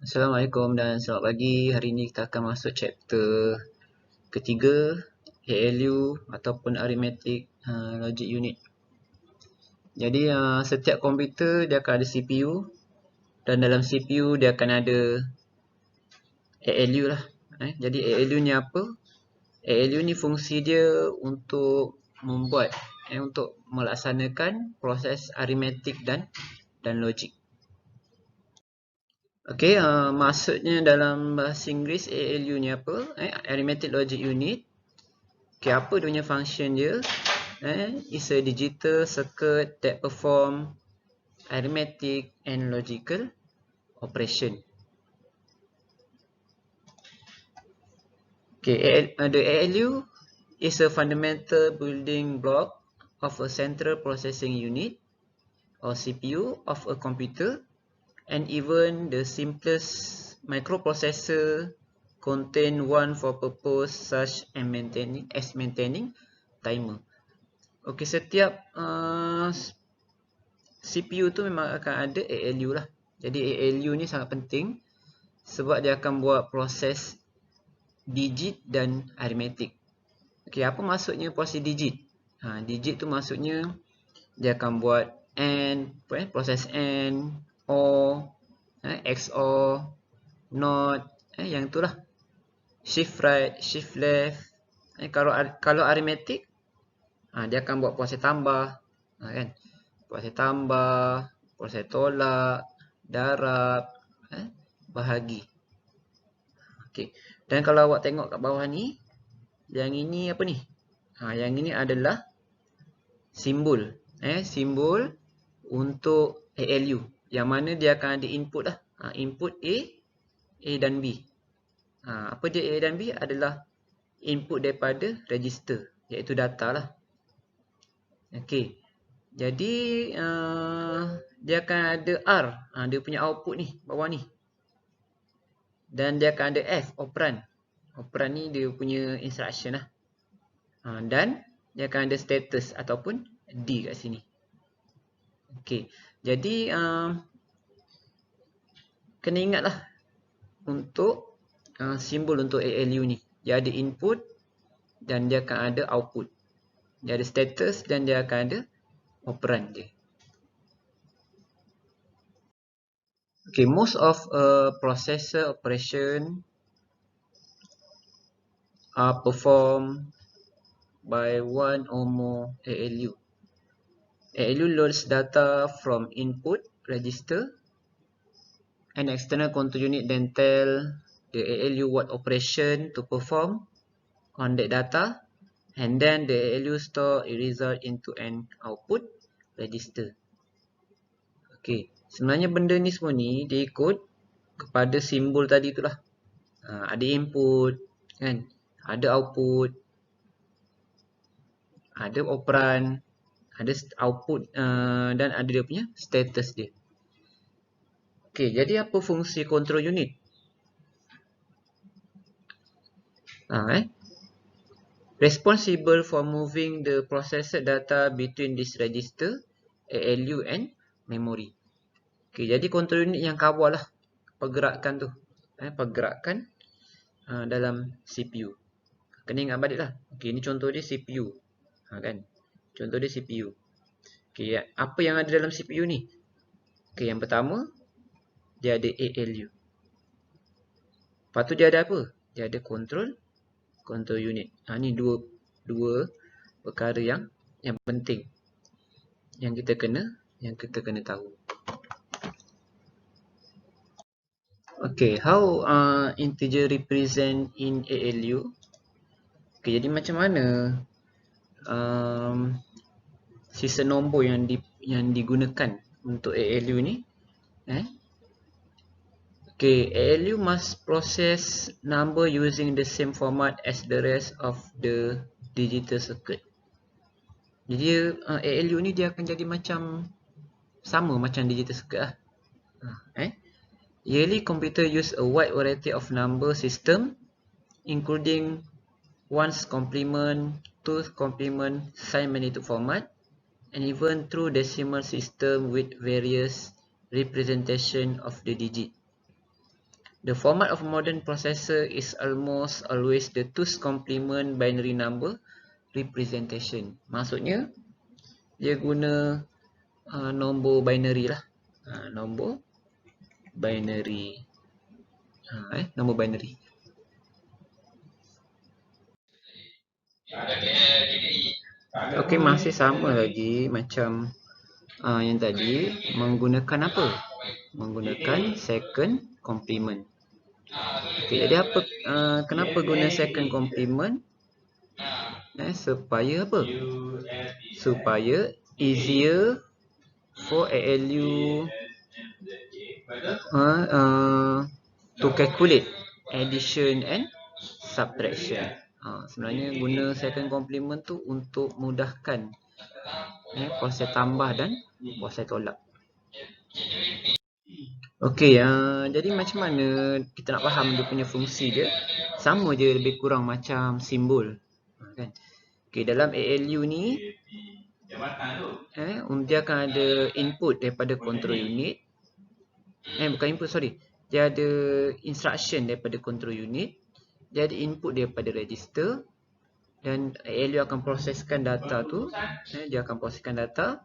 Assalamualaikum dan selamat pagi. Hari ini kita akan masuk chapter ketiga, ALU ataupun Arithmetic Logic Unit. Jadi setiap komputer dia akan ada CPU dan dalam CPU dia akan ada ALU lah. Jadi ALU ni apa? ALU ni fungsi dia untuk membuat untuk melaksanakan proses arithmetic dan logik. Okey, maksudnya dalam bahasa Inggeris ALU ni apa? Arithmetic Logic Unit. Okey, apa dia punya function dia? It's a digital circuit that perform arithmetic and logical operation. Okay, the ALU is a fundamental building block of a central processing unit or CPU of a computer, and even the simplest microprocessor contain one for purpose such as maintaining timer. Okey, setiap CPU tu memang akan ada ALU lah. Jadi ALU ni sangat penting sebab dia akan buat proses digit dan arithmetic. Okey, apa maksudnya proses digit? Digit tu maksudnya dia akan buat AND, proses AND, OR, XOR, NOT, yang itulah. Shift right, shift left. Kalau arithmetic, dia akan buat proses tambah, kan? Proses tambah, proses tolak, darab, bahagi. Okey. Dan kalau awak tengok kat bawah ni, yang ini apa ni? Yang ini adalah simbol, simbol untuk ALU. Yang mana dia akan ada input lah. Input A dan B. Apa dia A dan B? Adalah input daripada register, iaitu data lah. Okey. Jadi dia akan ada R, dia punya output ni, bawah ni. Dan dia akan ada F, operand. Operand ni dia punya instruction lah. Dan dia akan ada status ataupun D kat sini. Okey. Jadi kena ingatlah untuk simbol untuk ALU ni. Dia ada input dan dia akan ada output. Dia ada status dan dia akan ada operand dia. Okay, most of processor operation are performed by one or more ALU. ALU loads data from input register. An external control unit then tell the ALU what operation to perform on that data, and then the ALU store a result into an output register. Okay, sebenarnya benda ni semua ni dia ikut kepada simbol tadi itulah. Ada input, kan? Ada output, ada operand, ada output dan ada dia punya status dia. Okey, jadi apa fungsi control unit? Responsible for moving the processed data between this register, ALU and memory. Okey, jadi control unit yang kawal lah pergerakan tu. Pergerakan dalam CPU. Kena ingat balik lah. Okey, ni contoh dia CPU. Kan? Contoh dia CPU. Okey, apa yang ada dalam CPU ni? Okey, yang pertama dia ada ALU. Lepas tu dia ada apa? Dia ada control unit. Ni dua perkara yang penting yang kita kena tahu. Okay, how integer represent in ALU? Okay, jadi macam mana sistem nombor yang digunakan untuk ALU ni? Okay, ALU must process number using the same format as the rest of the digital circuit. Jadi ALU ni dia akan jadi macam sama macam digital circuit lah. Yearly computer use a wide variety of number system including ones complement, twos complement, sign magnitude format, and even true decimal system with various representation of the digit. The format of modern processor is almost always the 2's complement binary number representation. Maksudnya dia guna nombor binary lah. Nombor binary. Nombor binary. Okey, masih sama lagi macam yang tadi, menggunakan apa? Menggunakan second complement. Okey, jadi apa kenapa guna second complement? Supaya apa? Supaya easier for ALU to calculate addition and subtraction. Sebenarnya guna second complement tu untuk mudahkan proses tambah dan proses tolak. Okey, jadi macam mana kita nak faham dia punya fungsi dia? Sama je lebih kurang macam simbol. Kan? Okey, dalam ALU ni dia akan ada input daripada control unit. Bukan input, sorry. Dia ada instruction daripada control unit. Dia ada input daripada register. Dan ALU akan proseskan data tu. Dia akan proseskan data.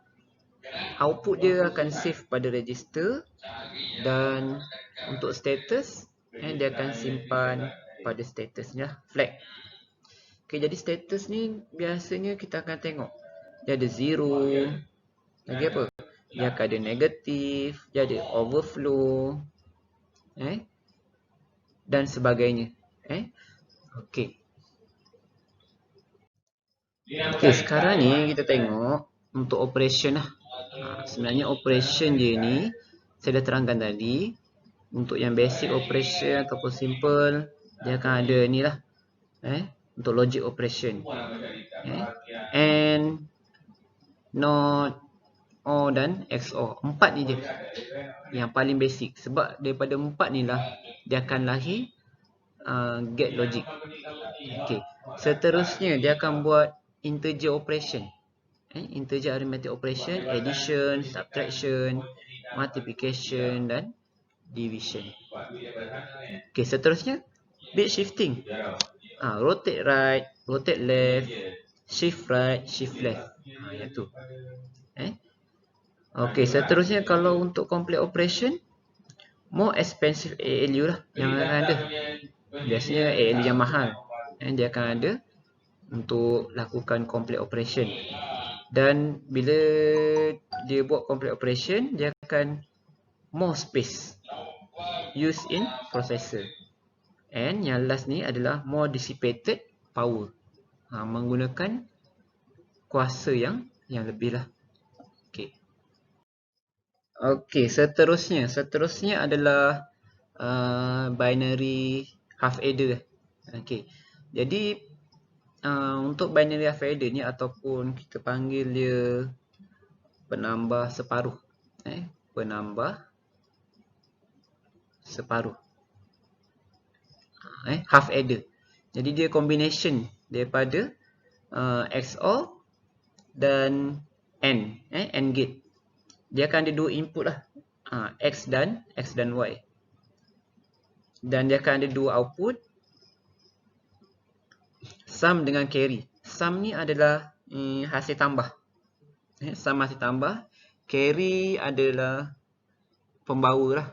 Output dia akan save pada register. Dan untuk status, dia akan simpan pada statusnya flag. Okay, jadi status ni biasanya kita akan tengok. Dia ada 0. Lagi apa? Dia akan ada negatif. Dia ada overflow. Dan sebagainya. Okay. Okay, sekarang ni kita tengok untuk operation lah. Sebenarnya operation dia ni saya dah terangkan tadi. Untuk yang basic operation ataupun simple, dia akan ada ni lah. Untuk logic operation. And, not, or dan XOR. 4 ni je yang paling basic. Sebab daripada 4 ni lah dia akan lahir get logic. Okay. Seterusnya dia akan buat integer operation. Integer arithmetic operation, addition, subtraction, multiplication dan division. Okay, seterusnya bit shifting. Rotate right, rotate left, shift right, shift left. Yang tu. Okay, seterusnya kalau untuk complete operation, more expensive ALU lah yang akan ada. Biasanya ALU yang mahal. Dia akan ada untuk lakukan complete operation. Dan bila dia buat complete operation, dia akan more space used in processor. And yang last ni adalah more dissipated power. Menggunakan kuasa yang lebih lah. Okay, seterusnya adalah binary half adder. Okay, jadi untuk binary half adder ni ataupun kita panggil dia penambah separuh. Penambah separuh. Half adder. Jadi dia combination daripada XOR dan AND. AND gate. Dia akan ada dua input lah. X dan Y. Dan dia akan ada dua output. Sum dengan carry. Sum ni adalah hasil tambah. Sum hasil tambah. Carry adalah pembawa lah.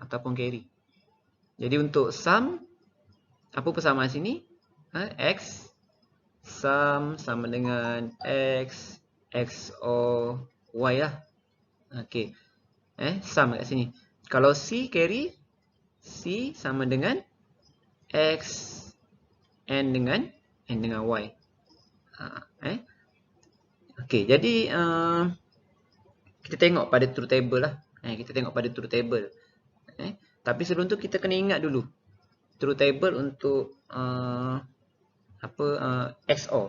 Ataupun carry. Jadi untuk sum, apa persamaan sini? X. Sum sama dengan X. XOR Y lah. Okay. Sum kat sini. Kalau C carry, C sama dengan X. N dengan Y. Okay, jadi kita tengok pada truth table lah. Kita tengok pada truth table. Tapi sebelum tu kita kena ingat dulu truth table untuk XOR.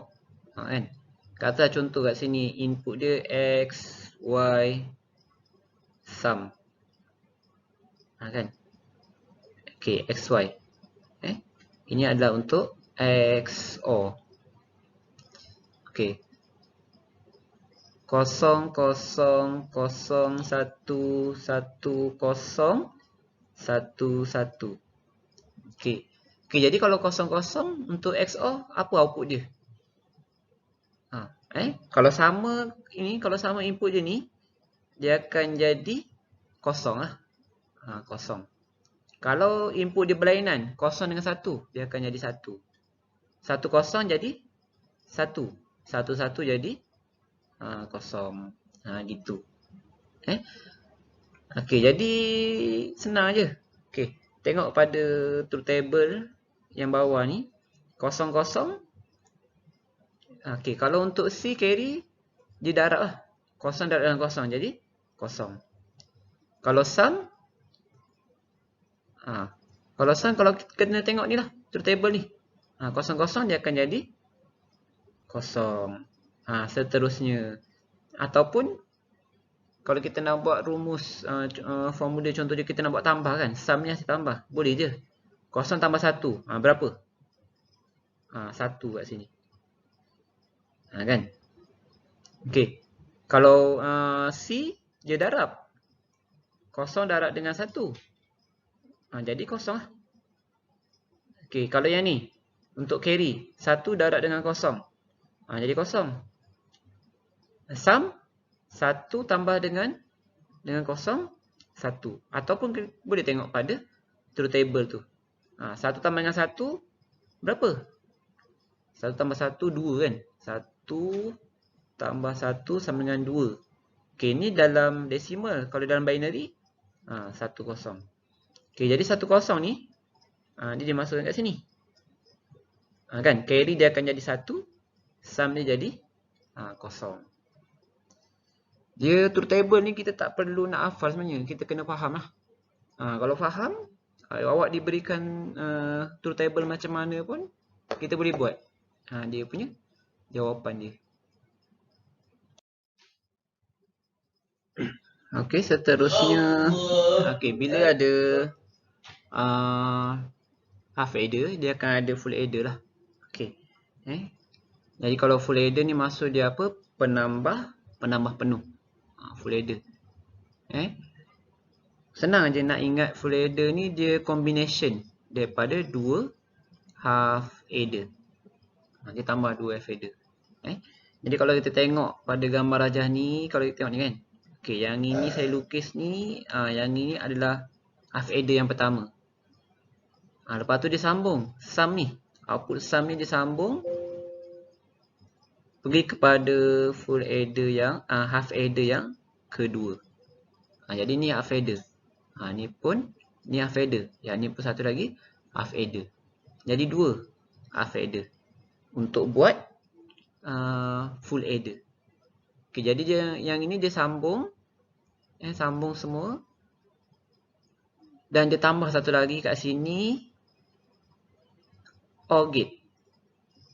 Kan? Kata contoh kat sini input dia X, Y, sum. Kan? Okay, XY. Ini adalah untuk XOR. Okay. 0, 0, 0, 1, 1, 0, 1, 1. Okey. Okey, jadi kalau kosong-kosong untuk XOR, apa output dia? Kalau sama ini, kalau sama input dia ni, dia akan jadi kosong lah. Kosong. Kalau input dia berlainan, kosong dengan satu, dia akan jadi satu. Satu kosong jadi satu. Satu jadi kosong. Gitu. Okey, jadi senang je. Okey, tengok pada truth table yang bawah ni. Kosong-kosong. Okey, kalau untuk C carry, dia darab lah. Kosong darab dengan kosong, jadi kosong. Kalau sum, kalau kena tengok ni lah, truth table ni. Kosong-kosong dia akan jadi kosong. Seterusnya. Ataupun kalau kita nak buat rumus formula contoh dia, kita nak buat tambah kan, sum ni saya tambah, boleh je. Kosong tambah satu, berapa? Satu kat sini. Kan? Okey. Kalau C, dia darab. Kosong darab dengan satu. Jadi kosong lah. Okey, kalau yang ni, untuk carry, satu darab dengan kosong. Jadi kosong. Sum, satu tambah dengan kosong, satu. Ataupun boleh tengok pada truth table tu. Satu tambah dengan satu, berapa? Satu tambah satu, dua kan? Satu tambah satu sama dengan dua. Okey, ni dalam decimal. Kalau dalam binary, satu kosong. Okey, jadi satu kosong ni, dia dimasukkan kat sini. Kan? Carry dia akan jadi satu, sum dia jadi kosong. Dia truth table ni kita tak perlu nak hafal sebenarnya. Kita kena faham lah. Kalau faham, awak diberikan truth table macam mana pun, kita boleh buat. Dia punya jawapan dia. Okey, seterusnya. Okey, bila ada half adder, dia akan ada full adder lah. Okey. Jadi kalau full adder ni maksud dia apa? Penambah penuh. Full adder. Senang je nak ingat full adder ni, dia combination daripada dua half adder. Dia tambah dua half adder. Jadi kalau kita tengok pada gambar rajah ni, kalau kita tengok ni kan. Okey, yang ini saya lukis ni, yang ini adalah half adder yang pertama. Lepas tu dia sambung sum ni. Output sum ni dia sambung pergi kepada full adder yang half adder yang kedua. Jadi ni half adder. Ni pun ni half adder. Yang ni pun satu lagi half adder. Jadi dua half adder untuk buat full adder. Okey, jadi dia yang ini dia sambung sambung semua, dan dia tambah satu lagi kat sini, OR gate.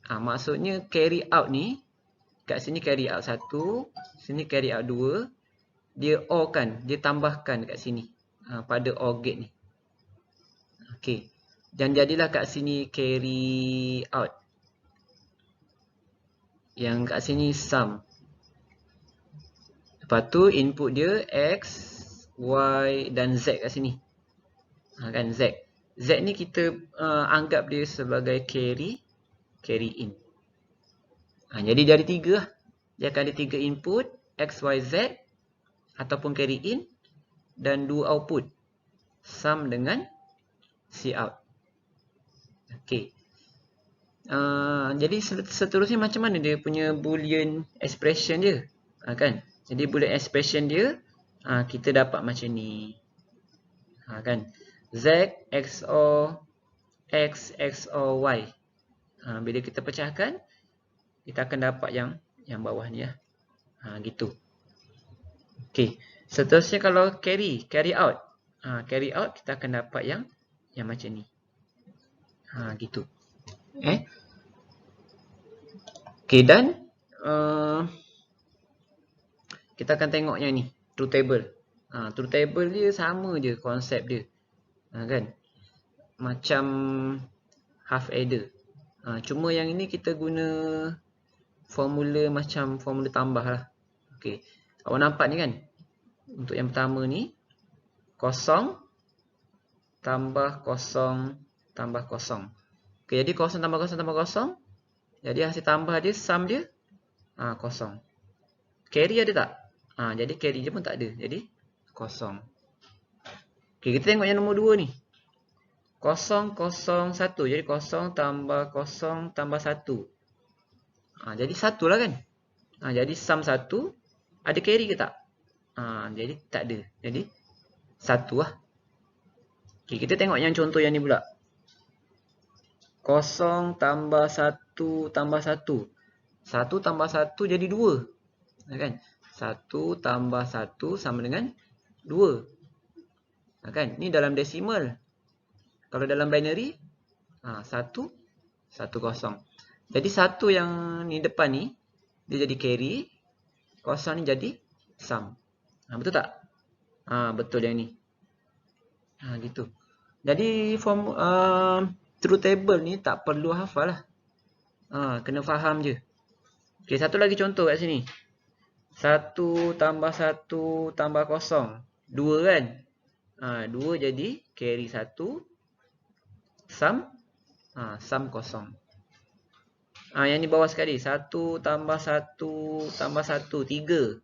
Maksudnya carry out ni, kat sini carry out satu, sini carry out dua, dia OR kan, dia tambahkan kat sini pada OR gate ni. Okey, dan jadilah kat sini carry out. Yang kat sini sum. Lepas tu input dia X, Y dan Z kat sini. Kan Z. Z ni kita anggap dia sebagai carry in. Jadi dari tiga lah. Dia akan ada tiga input, X, Y, Z ataupun carry in, dan dua output, sum dengan cout. Okey. Jadi seterusnya macam mana dia punya boolean expression dia? Kan? Jadi boolean expression dia kita dapat macam ni. Kan? Z XOR X XOR Y. Bila kita pecahkan, kita akan dapat yang bawah ni lah. Gitu. Okey. Seterusnya kalau carry out. Carry out kita akan dapat yang macam ni. Gitu. Okey, dan kita akan tengok yang ni, truth table. Truth table dia sama je konsep dia. Kan? Macam half adder. Cuma yang ini kita guna formula macam formula tambah lah. Okey. Awak nampak ni kan? Untuk yang pertama ni, kosong tambah kosong tambah kosong. Okay, jadi kosong tambah kosong tambah kosong. Jadi hasil tambah dia, sum dia kosong. Carry ada tak? Jadi carry dia pun tak ada. Jadi kosong. Okay, kita tengok yang nombor 2 ni. 0, 0, 1. Jadi 0 tambah 0 tambah 1. Jadi 1 lah kan? Jadi sum 1. Ada carry ke tak? Jadi tak ada. Jadi 1 lah. Okay, kita tengok yang contoh yang ni pula. 0 tambah 1 tambah 1. 1 tambah 1 jadi 2. Kan? 1 tambah 1 sama dengan 2. Kan? Ni dalam desimal. Kalau dalam binary, 1, 1, 0. Jadi 1 yang ni depan ni, dia jadi carry. 0 ni jadi sum. Betul tak? Betul yang ni. Gitu. Jadi form truth table ni tak perlu hafal lah. Kena faham je. Okay, satu lagi contoh kat sini. 1 tambah 1 tambah 0. 2 kan? 2 jadi carry 1. Sum 0. Yang ni bawah sekali. 1 tambah 1 tambah 1. 3.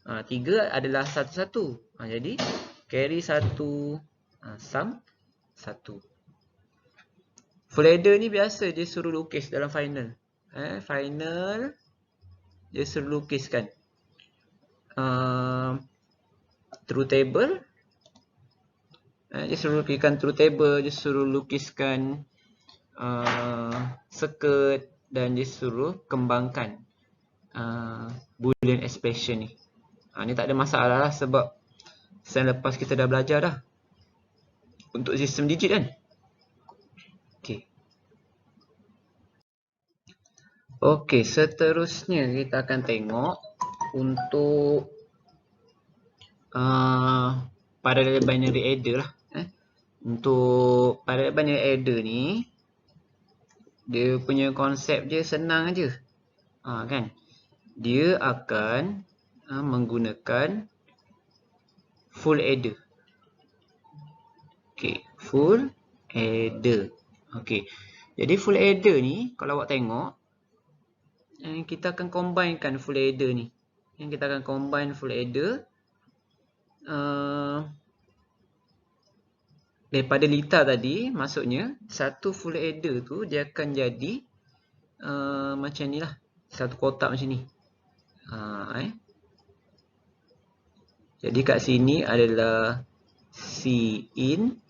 3 adalah 1, 1. Jadi carry 1. Sum 1. Full header ni biasa dia suruh lukis dalam final. Final dia suruh lukiskan truth table. Dia suruh lukiskan truth table, dia suruh lukiskan circuit dan dia suruh kembangkan boolean expression ni. Ni tak ada masalah lah sebab sen lepas kita dah belajar dah untuk sistem digit kan. Okey, seterusnya kita akan tengok untuk parallel binary adder lah. Untuk parallel binary adder ni, dia punya konsep dia senang aja. Kan? Dia akan menggunakan full adder. Okey, full adder. Okey. Jadi full adder ni kalau awak tengok, kita akan combinekan full adder ni. Kita akan combine full adder daripada lita tadi, maksudnya satu full adder tu dia akan jadi macam ni lah, satu kotak macam ni. Jadi kat sini adalah Cin,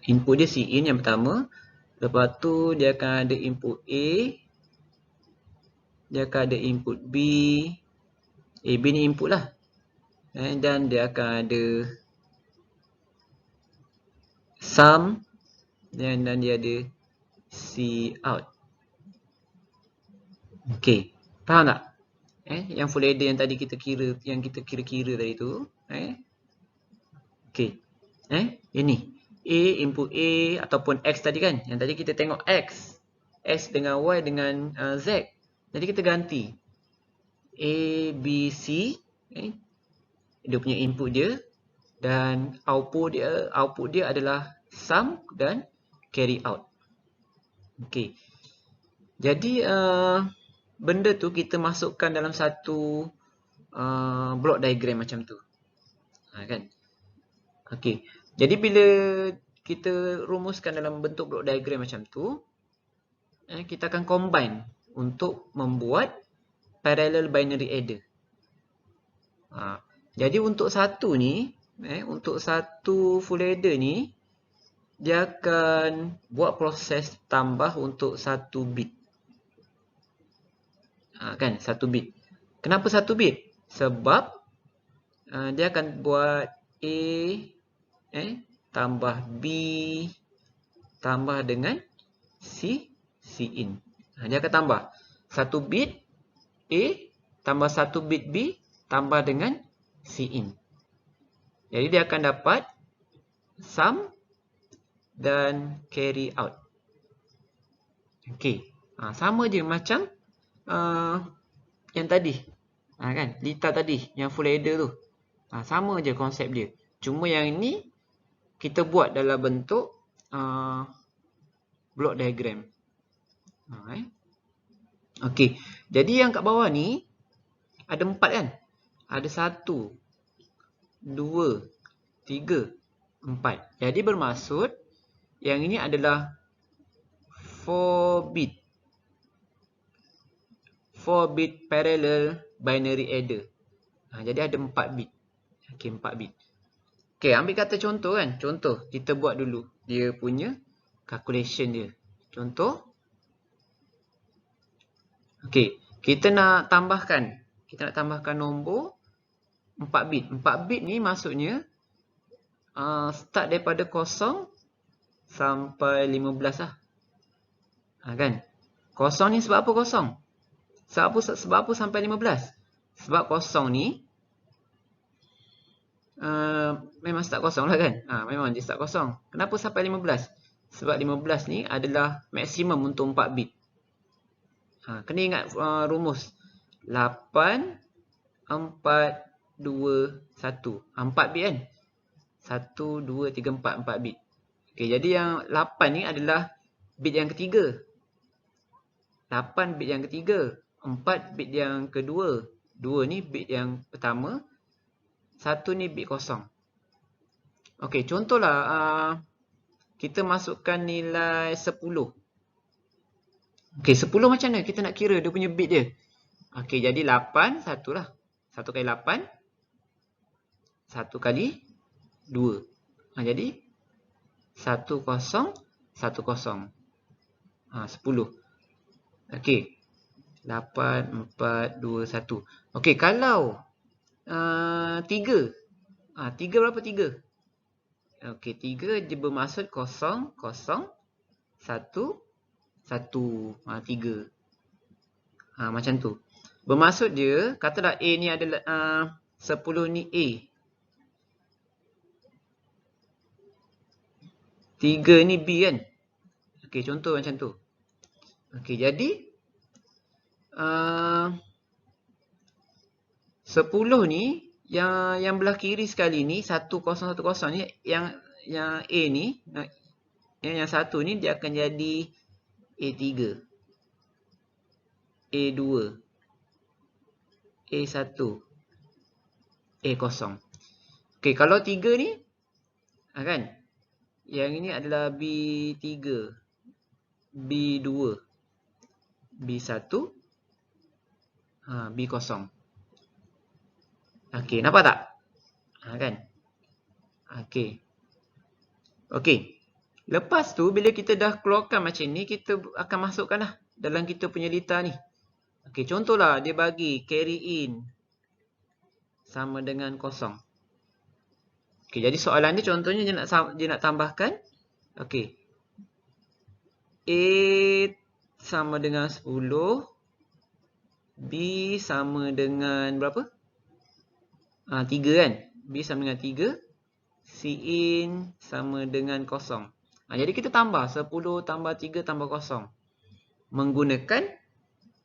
input dia Cin yang pertama. Lepas tu dia akan ada input A, dia akan ada input B. B ni input lah. Dan dia akan ada sum dan dia ada Cout. Okey, faham tak? Yang full adder yang tadi kita kira tadi tu. Okey. Ini A input A ataupun X tadi kan. Yang tadi kita tengok X dengan Y dengan Z. Jadi kita ganti A, B, C. Dia punya input dia dan output dia adalah sum dan carry out. Okey. Jadi benda tu kita masukkan dalam satu block diagram macam tu. Kan? Okey. Jadi bila kita rumuskan dalam bentuk block diagram macam tu, kita akan combine untuk membuat parallel binary adder. Jadi untuk satu ni, untuk satu full adder ni, dia akan buat proses tambah untuk 1 bit. Kan, 1 bit. Kenapa 1 bit? Sebab dia akan buat A tambah B tambah dengan Cin. Dia akan tambah 1 bit A tambah 1 bit B tambah dengan Cin. Jadi dia akan dapat sum dan carry out. Okey. Sama je macam yang tadi. Kan? Lita tadi yang full adder tu. Sama je konsep dia. Cuma yang ni kita buat dalam bentuk block diagram. Okey, jadi yang kat bawah ni ada 4 kan? Ada 1, 2, 3, 4. Jadi bermaksud yang ini adalah 4 bit. 4 bit parallel binary adder. Jadi ada 4 bit. Okey, 4 bit. Okey, ambil kata contoh kan. Contoh, kita buat dulu dia punya calculation dia. Contoh. Okey, kita nak tambahkan. Kita nak tambahkan nombor 4 bit. 4 bit ni maksudnya start daripada 0 sampai 15 lah. Kan? 0 ni sebab apa 0? Sebab apa sampai 15? Sebab 0 ni memang start 0 lah kan? Memang dia start 0. Kenapa sampai 15? Sebab 15 ni adalah maksimum untuk 4 bit. Kena ingat rumus 8, 4, 2, 1. 4 bit kan? 1, 2, 3, 4. 4 bit. Okay, jadi yang 8 ni adalah bit yang ketiga. 8 bit yang ketiga. 4 bit yang kedua. 2 ni bit yang pertama. 1 ni bit kosong. Okey, contohlah kita masukkan nilai 10. Okey, 10 macam mana kita nak kira dia punya bit dia? Okey, jadi 8, 1 lah. 1 kali 8. 1 kali 2. Jadi 1, 0, 1, 0. 10. Okey. 8, 4, 2, 1. Okey, kalau 3. 3 berapa 3? Okey, 3 dia bermaksud 0, 0, 1, 1. 3. Macam tu. Bermaksud dia, katalah A ni adalah 10 ni A. 3 ni B kan? Okey, contoh macam tu. Okey, jadi 10 ni yang belah kiri sekali ni 1010 ni yang A ni yang 1 ni dia akan jadi A3, A2, A1, A0. Okey, kalau 3 ni kan, yang ini adalah B3, B2, B1, B0. Okey, nampak tak? Kan? Okey. Okey. Lepas tu, bila kita dah keluarkan macam ni, kita akan masukkan lah dalam kita punya data ni. Okey, contohlah dia bagi carry in sama dengan 0. Okey, jadi soalan dia contohnya dia nak tambahkan. Okey. A sama dengan 10. B sama dengan berapa? 3 kan? B sama dengan 3. Cin sama dengan 0. Jadi kita tambah 10 tambah 3 tambah 0. Menggunakan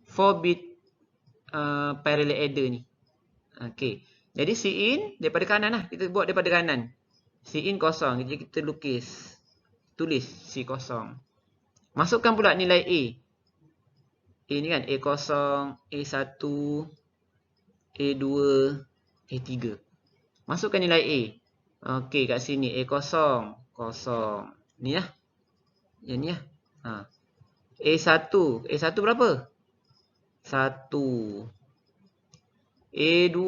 4 bit parallel adder ni. Okey. Jadi Cin daripada kanan lah. Kita buat daripada kanan. Cin 0. Jadi kita tulis C0. Masukkan pula nilai A. A ni kan A0, A1, A2, A3. Masukkan nilai A. Okey, kat sini A0, 0. Ni lah. Yang ni lah. A1. A1 berapa? 1. A2.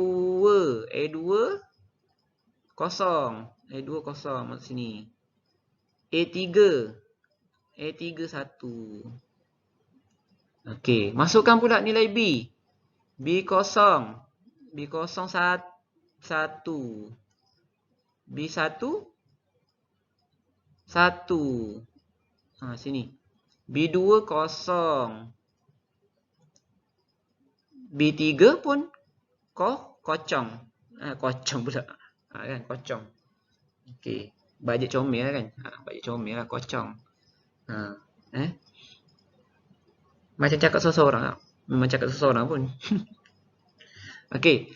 A2 0. A2 0 masuk sini. A3. A3 1. Okey, masukkan pula nilai B. B0. B0 1. B1 1. Sini. B2 0. B3 pun kocong. Kocong pula. Kan kocong. Okey, bajet comel lah kan. Bajet comel lah kocong. Macam cakap seseorang tak? Memang cakap seseorang pun. Okey.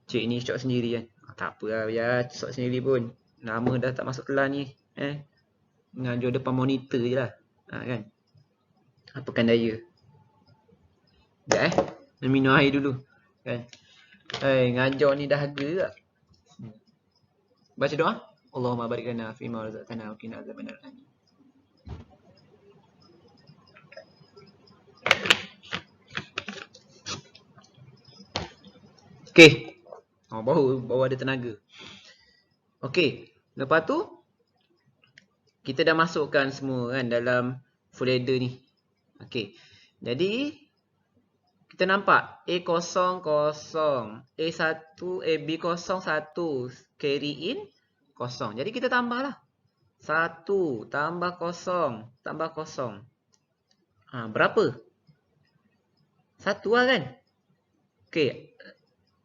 Cik ni cakap sendiri kan. Tak apa lah, biar cakap sendiri pun. Nama dah tak masuk kelas ni. Mengajar depan monitor je lah. Kan? Apakan daya. Sekejap nak minum air dulu. Kan? Ngajar ni dahaga tak? Baca doa. Allahumma barik lana fima razaqtana wa qina azabannar. Okey. Baru ada tenaga. Okey. Lepas tu kita dah masukkan semua kan dalam folder ni. Okey. Jadi kita nampak A0, 0, A1, B0, 1, carry in 0. Jadi kita tambahlah. 1 tambah 0 tambah 0. Berapa? 1 lah kan? Okey.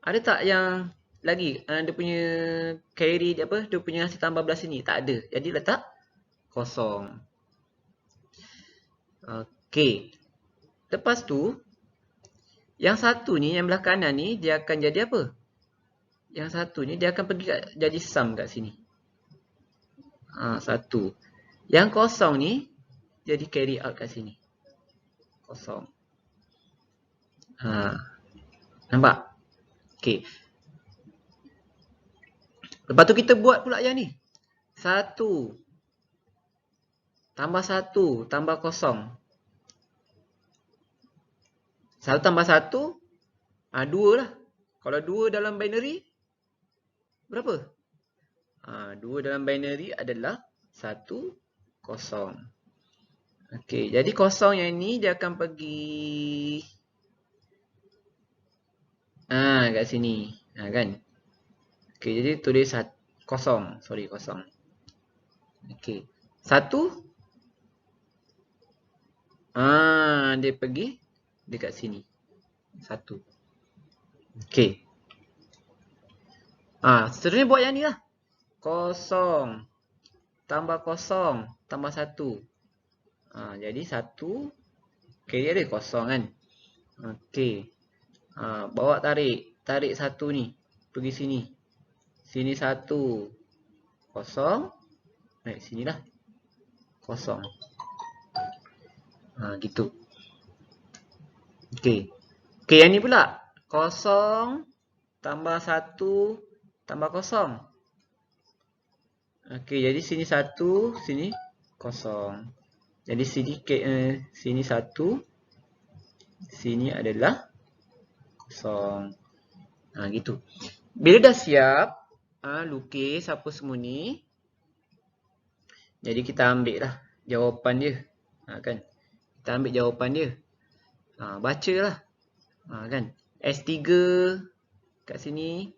Ada tak yang lagi dia punya carry dia apa? Dia punya hasil tambah belah sini. Tak ada. Jadi letak 0. Okey. Lepas tu yang satu ni, yang belah kanan ni, dia akan jadi apa? Yang satu ni, dia akan pergi jadi sum kat sini. 1. Yang 0 ni, jadi carry out kat sini. 0. Nampak? Okey. Lepas tu kita buat pula yang ni. 1 tambah 1 tambah 0. 1 tambah 1, 2 lah. Kalau 2 dalam binary, berapa? 2 dalam binary adalah 1, 0. Okey, jadi 0 yang ni dia akan pergi kat sini. Kan? Okey, jadi tulis 0. Sorry, 0. Okey. 1. Dia pergi dekat sini. 1. Okey. Seterusnya buat yang ni lah. 0 tambah 0 tambah 1. Jadi 1. Okey, dia ada 0 kan? Okey. Bawa tarik 1 ni. Pergi sini. Sini 1. 0. Naik sini lah. 0. Gitu. Okey. Okey, yang ni pula. 0 tambah 1 tambah 0. Okey, jadi sini 1, sini 0. Jadi sini 1, sini adalah 0. Gitu. Bila dah siap, lukis apa semua ni. Jadi kita ambil lah jawapan dia. Kan? Kita ambil jawapan dia. Bacalah. Kan? S3 kat sini.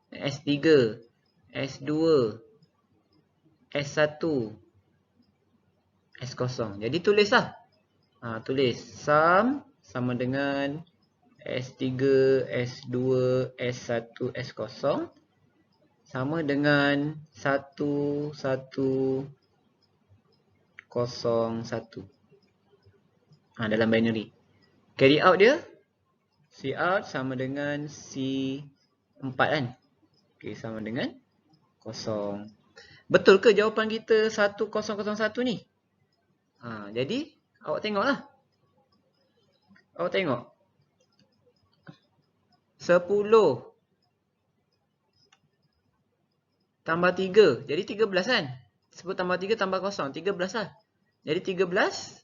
S3. S2. S1. S0. Jadi tulislah. Tulis sum sama dengan S3, S2, S1, S0 sama dengan 1, 1, 0, 1. Dalam binary. Carry out dia. C out sama dengan C4 kan. Okey, sama dengan 0. Betul ke jawapan kita 1001 ni? Jadi awak tengoklah. Awak tengok. 10 tambah 3. Jadi 13 kan? 10 tambah 3 tambah 0. 13 lah. Jadi 13.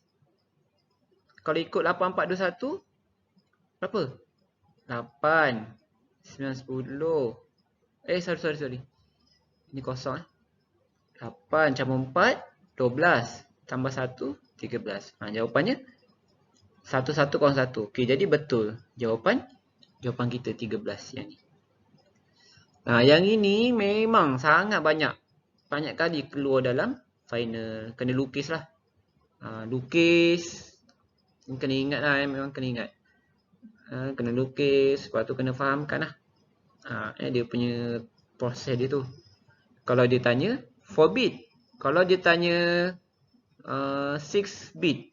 Kalau ikut 8421. Berapa? 8. 9, 10. Sorry. Ini kosong 8 campur 4. 12. Tambah 1. 13. Jawapannya 1101. Okey, jadi betul. Jawapan kita 13 yang ni. Yang ini memang sangat banyak. Banyak kali keluar dalam final. Kena lukis lah. Lukis. Kena ingat lah. Memang kena ingat. Kena lukis. Lepas tu kena fahamkan lah. Dia punya proses dia tu. Kalau dia tanya 4 bit. Kalau dia tanya 6 bit.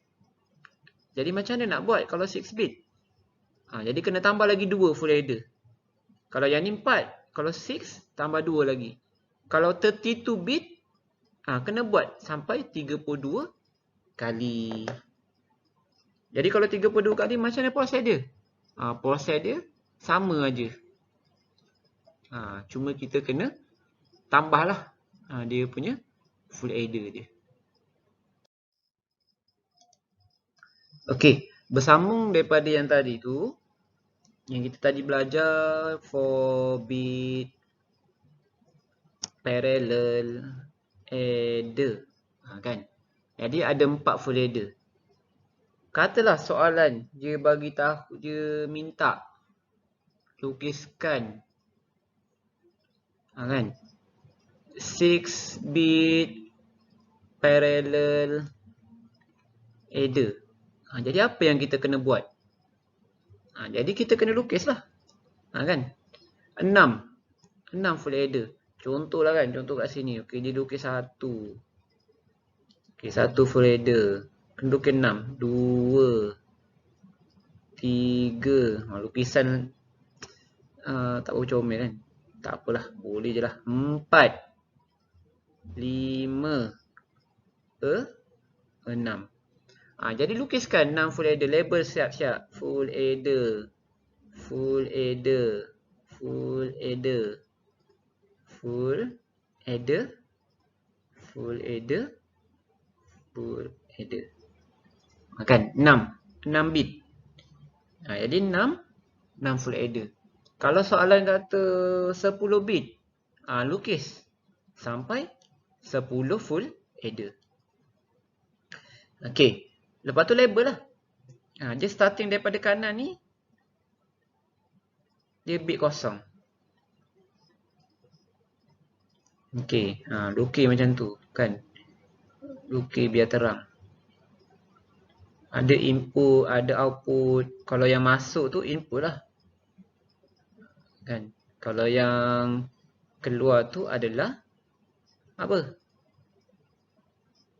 Jadi macam mana nak buat kalau 6 bit? Jadi kena tambah lagi 2 full header. Kalau yang ni 4. Kalau 6 tambah 2 lagi. Kalau 32 bit, kena buat sampai 32 kali. Jadi kalau 32 kali macam mana proses dia? Proses dia sama aja. Cuma kita kena tambahlah dia punya full adder dia. Okey, bersambung daripada yang tadi tu, yang kita tadi belajar 4 bit parallel adder, kan? Jadi ada 4 full adder. Katalah soalan dia bagi tahu, dia minta lukiskan kan 6 bit parallel adder. Jadi apa yang kita kena buat? Jadi kita kena lukislah. Kan? 6 full adder. Contohlah kan, contoh kat sini. Okey, dia lukis 1. Okey, 1 full adder. Kena lukis 6. 2 3. Lukisan tak bercomel kan? Tak apalah, boleh je lah. 4 5 6. Jadi lukiskan 6 full adder. Label siap-siap. Full adder. Full adder. Full adder. Full adder. Full adder. Full adder. Kan? 6 bit. Jadi 6 full adder. Kalau soalan kata 10 bit, lukis sampai 10 full adder. Okey. Lepas tu label lah. Dia starting daripada kanan ni, dia bit kosong. Okey. Lukis macam tu. Kan? Lukis biar terang. Ada input, ada output. Kalau yang masuk tu input lah. Kan? Kalau yang keluar tu adalah apa?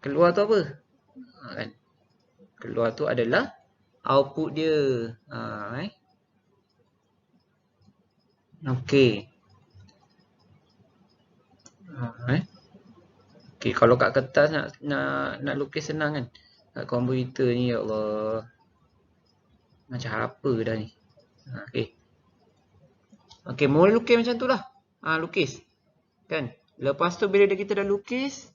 Keluar tu apa? Kan? Keluar tu adalah output dia. Okey. Okey, kalau kat kertas nak lukis senang kan? Kat komputer ni, ya Allah. Macam apa dah ni? Okey. Okey, mula lukis macam tu lah. Lukis. Kan? Lepas tu bila kita dah lukis,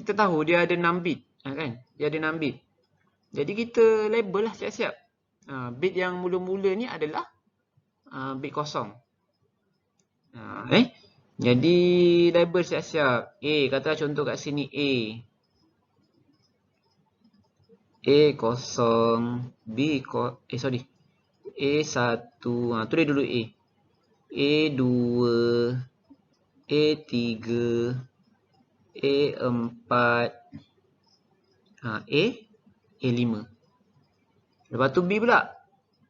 kita tahu dia ada 6 bit. Kan? Dia ada 6 bit. Jadi kita label lah siap-siap. Bit yang mula-mula ni adalah bit kosong. Jadi label siap-siap. A, katalah contoh kat sini A. A kosong, B sorry. A1, tulis dulu A. A2, A3, A4, A5. Lepas tu B pula.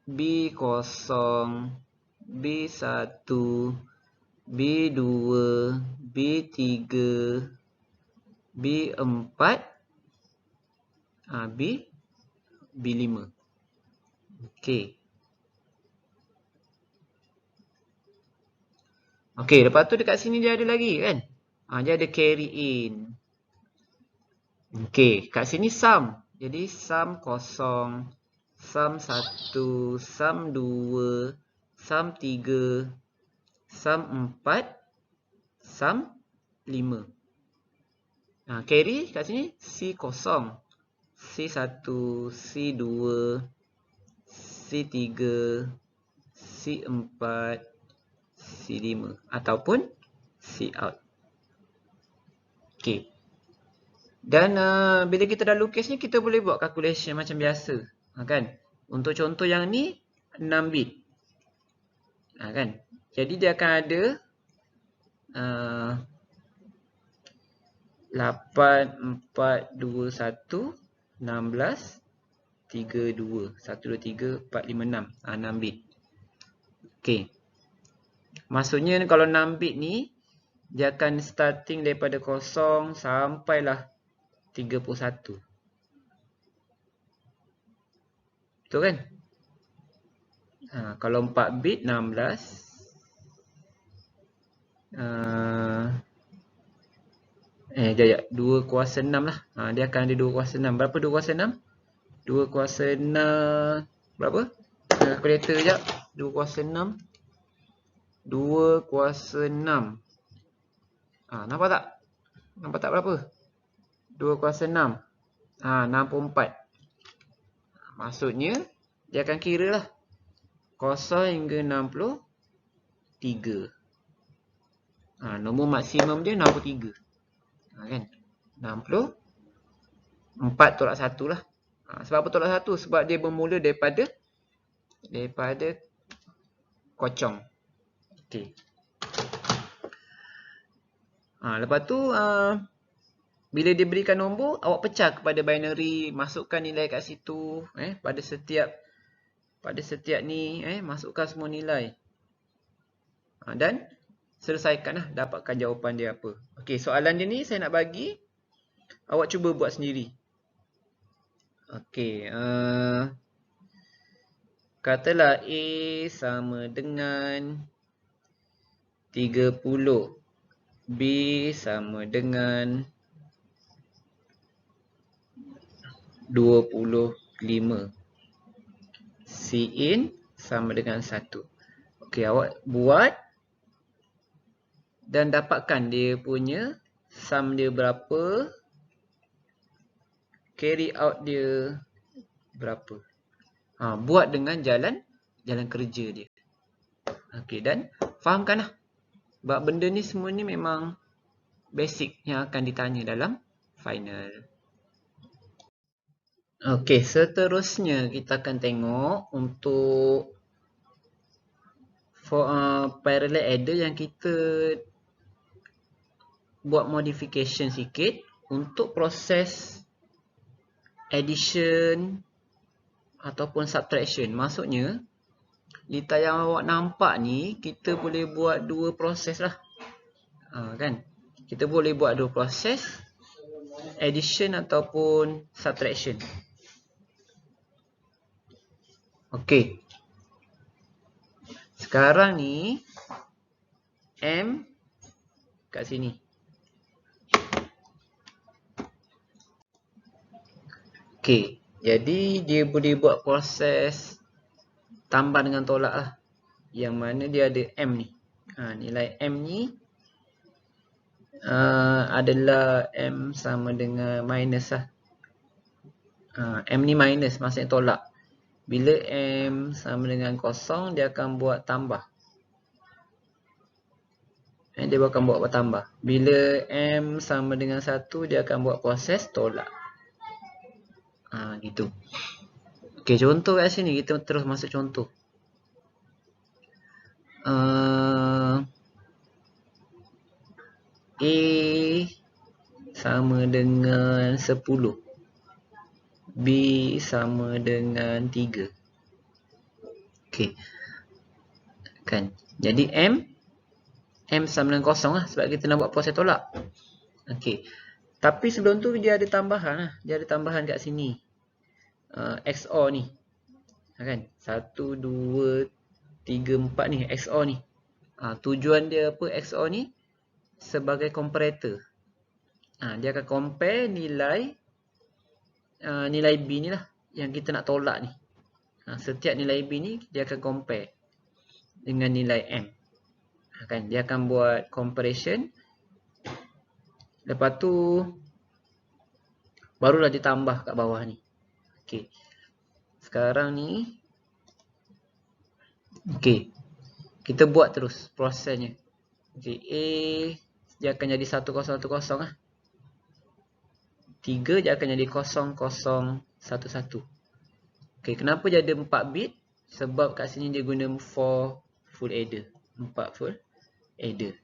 B kosong, B1, B2, B3, B4, B5. Okey. Okey, lepas tu dekat sini dia ada lagi kan? Dia ada carry in. Okey, kat sini sum. Jadi sum kosong, sum 1, sum 2, sum 3, sum 4, sum 5. Carry kat sini C kosong, C1, C2, C3, C4, C5 ataupun C out. Okey. Dan bila kita dah lukis ni, kita boleh buat calculation macam biasa. Kan? Untuk contoh yang ni, 6 bit. Kan? Jadi dia akan ada 8, 4, 2, 1, 16, 3, 2. 1, 2, 3, 4, 5, 6. 6 bit. Okey. Maksudnya kalau 6 bit ni, dia akan starting daripada 0 sampailah 31. Betul kan? Kalau 4 bit 16. Sekejap, 2 kuasa 6 lah. Dia akan ada 2 kuasa 6. Berapa 2 kuasa 6? 2 kuasa 6 berapa? Kalkulator sekejap. 2 kuasa 6. 2 kuasa 6. Nampak tak? Nampak tak berapa? 2 kuasa 6. 64. Maksudnya, dia akan kira lah. 0 hingga 63. Nombor maksimum dia 63. Kan? 64 tolak 1 lah. Sebab apa tolak 1? Sebab dia bermula daripada kocong. Okey. Lepas tu bila dia berikan nombor, awak pecah kepada binary, masukkan nilai kat situ, pada setiap ni, masukkan semua nilai. Dan selesaikanlah, dapatkan jawapan dia apa. Okey, soalan dia ni saya nak bagi awak cuba buat sendiri. Okey, katalah A sama dengan 30, B sama dengan 25, Cin sama dengan 1. Okey, awak buat dan dapatkan dia punya sum dia berapa, carry out dia berapa. Buat dengan jalan kerja dia. Okey, dan fahamkanlah. Sebab benda ni semua ni memang basic yang akan ditanya dalam final. Okey, seterusnya kita akan tengok untuk parallel adder yang kita buat modification sikit untuk proses addition ataupun subtraction. Maksudnya, litar yang awak nampak ni, kita boleh buat dua proses lah. Kan? Kita boleh buat dua proses, addition ataupun subtraction. Okey. Sekarang ni, M kat sini. Okey. Jadi, dia boleh buat proses tambah dengan tolak lah. Yang mana dia ada M ni. Nilai M ni adalah M sama dengan minus lah. M ni minus, maksudnya tolak. Bila M sama dengan kosong, dia akan buat tambah. Dia akan buat tambah. Bila M sama dengan 1, dia akan buat proses tolak. Gitu. Okey, contoh kat sini. Kita terus masuk contoh. A sama dengan 10. B sama dengan 3. Okey. Kan. Jadi M sama dengan kosong lah. Sebab kita nak buat proses tolak. Okey. Tapi sebelum tu dia ada tambahan lah. Dia ada tambahan kat sini. XOR ni. Kan. 1, 2, 3, 4 ni. XOR ni. Tujuan dia apa XOR ni? Sebagai comparator. Dia akan compare nilai B ni lah. Yang kita nak tolak ni. Setiap nilai B ni dia akan compare dengan nilai M. Kan? Dia akan buat comparison. Lepas tu barulah ditambah kat bawah ni. Okey. Sekarang ni okey. Kita buat terus prosesnya. Okey, A dia akan jadi 1010 lah. 3 dia akan jadi 0011. Okey, kenapa dia ada 4 bit? Sebab kat sini dia guna 4 full adder. 4 full adder.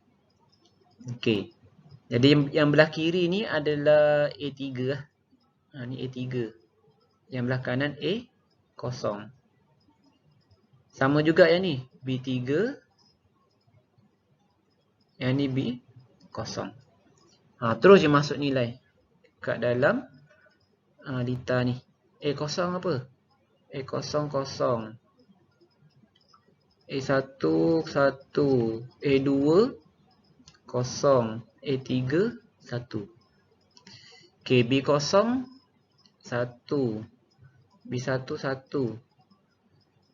Okey. Jadi yang belah kiri ni adalah A3 lah. Ni A3. Yang belah kanan A0. Sama juga yang ni. B3. Yang ni B0. Terus je masuk nilai kat dalam litar ni. A0 apa? A0 0. A1 1. A2 0. A3 1. Okay, B kosong 1, B1 1,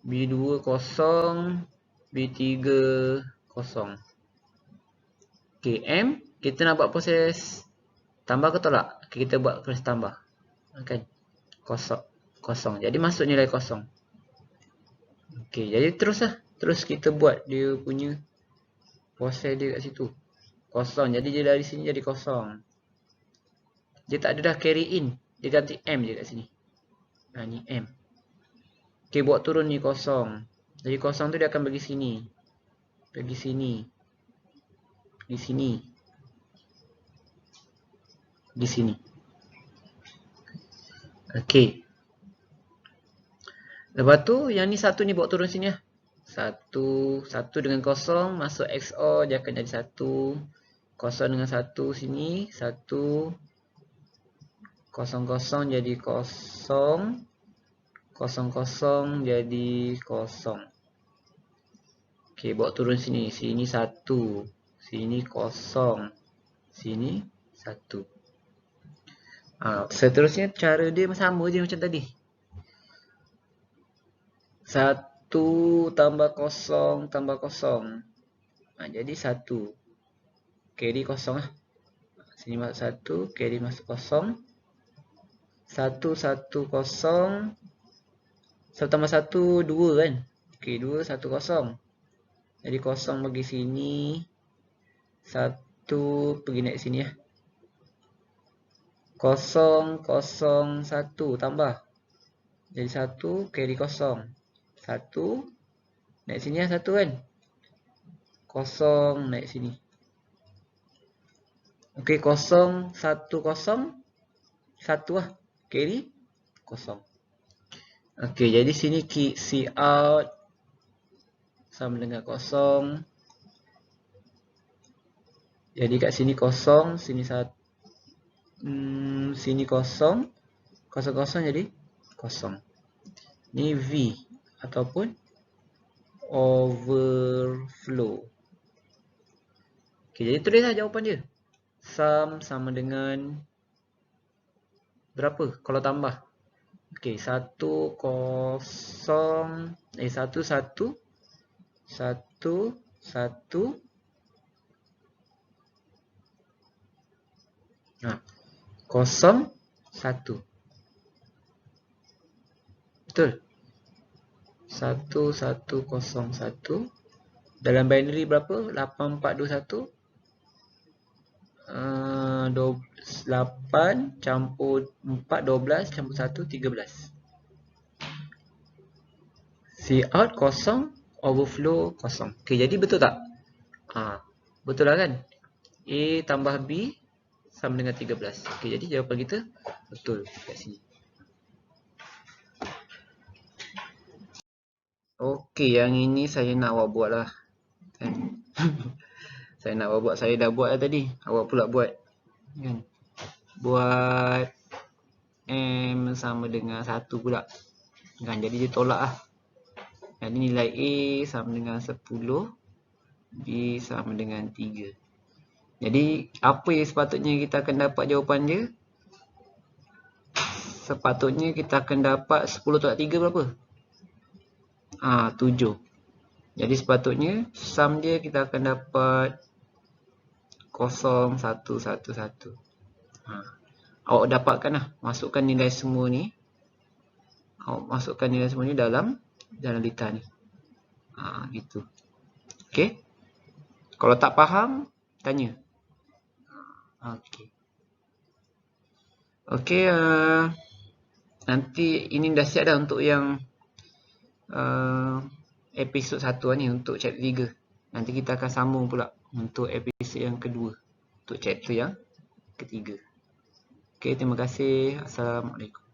B2 kosong, B3 kosong. Okay, M kita nak buat proses tambah ke tolak? Okay, kita buat proses tambah. Kan? Kosong. Jadi masuk nilai kosong. Okay, jadi teruslah. Terus kita buat dia punya proses dia kat situ. Kosong. Jadi dia dari sini jadi kosong. Dia tak ada dah carry in. Dia ganti M je kat sini. Ni M. Okay, buat turun ni kosong. Jadi kosong tu dia akan pergi sini. Pergi sini. Di sini. Di sini. Okay. Lepas tu yang ni satu ni bawa turun sini lah. Satu dengan kosong masuk XOR dia akan jadi 1. Kosong dengan 1 sini. 1. Kosong jadi kosong. Kosong jadi kosong. Okay, bawa turun sini. Sini 1. Sini kosong. Sini 1. Seterusnya cara dia sama je macam tadi. 1 tambah kosong tambah kosong. Jadi 1. Carry kosong lah. Sini masuk 1. Carry masuk kosong. 1 1 kosong. 1 tambah 1 2 kan. Okay, 2 1 kosong. Jadi kosong pergi sini. 1 pergi naik sini ya. 0 0 1 tambah. Jadi 1 carry kosong. 1 naik sini ya 1 kan. Kosong naik sini. Okey, 0 1 0 1 lah. Carry kosong. Okey, jadi sini C out sama dengan kosong. Jadi kat sini kosong, sini 1. Sini kosong. 0 0 jadi kosong. Ni V ataupun overflow. Okey, jadi tulislah jawapan dia. Sum sama dengan berapa kalau tambah? Okey, 1 0 1 1 1 1 0 1. Betul? 1 1 0 1. Dalam binary berapa? 8 4 2 1. 8 campur 4 12 campur 1 13. C out kosong, overflow kosong. Okey, jadi betul tak? Betul lah kan? A tambah B sama dengan 13. Okey, jadi jawapan kita betul kat sini. Okey, yang ini saya nak awak buat lah. Saya nak awak buat. Saya dah buat lah tadi. Awak pula buat. Kan? Buat M sama dengan 1 pula. Kan? Jadi dia tolak lah. Jadi nilai A sama dengan 10. B sama dengan 3. Jadi apa yang sepatutnya kita akan dapat jawapan dia? Sepatutnya kita akan dapat 10 tolak 3 berapa? 7. Jadi sepatutnya sum dia kita akan dapat 0 1 1 1. Awak dapatkan lah. Masukkan nilai semua ni. Awak masukkan nilai semua ni dalam lita ni. Gitu. Okey. Kalau tak faham, tanya. Okey. Okey. Nanti ini dah siap dah untuk yang episod 1 ni, untuk chapter 3. Nanti kita akan sambung pula untuk episod yang kedua, untuk chapter yang ketiga. Okey, terima kasih. Assalamualaikum.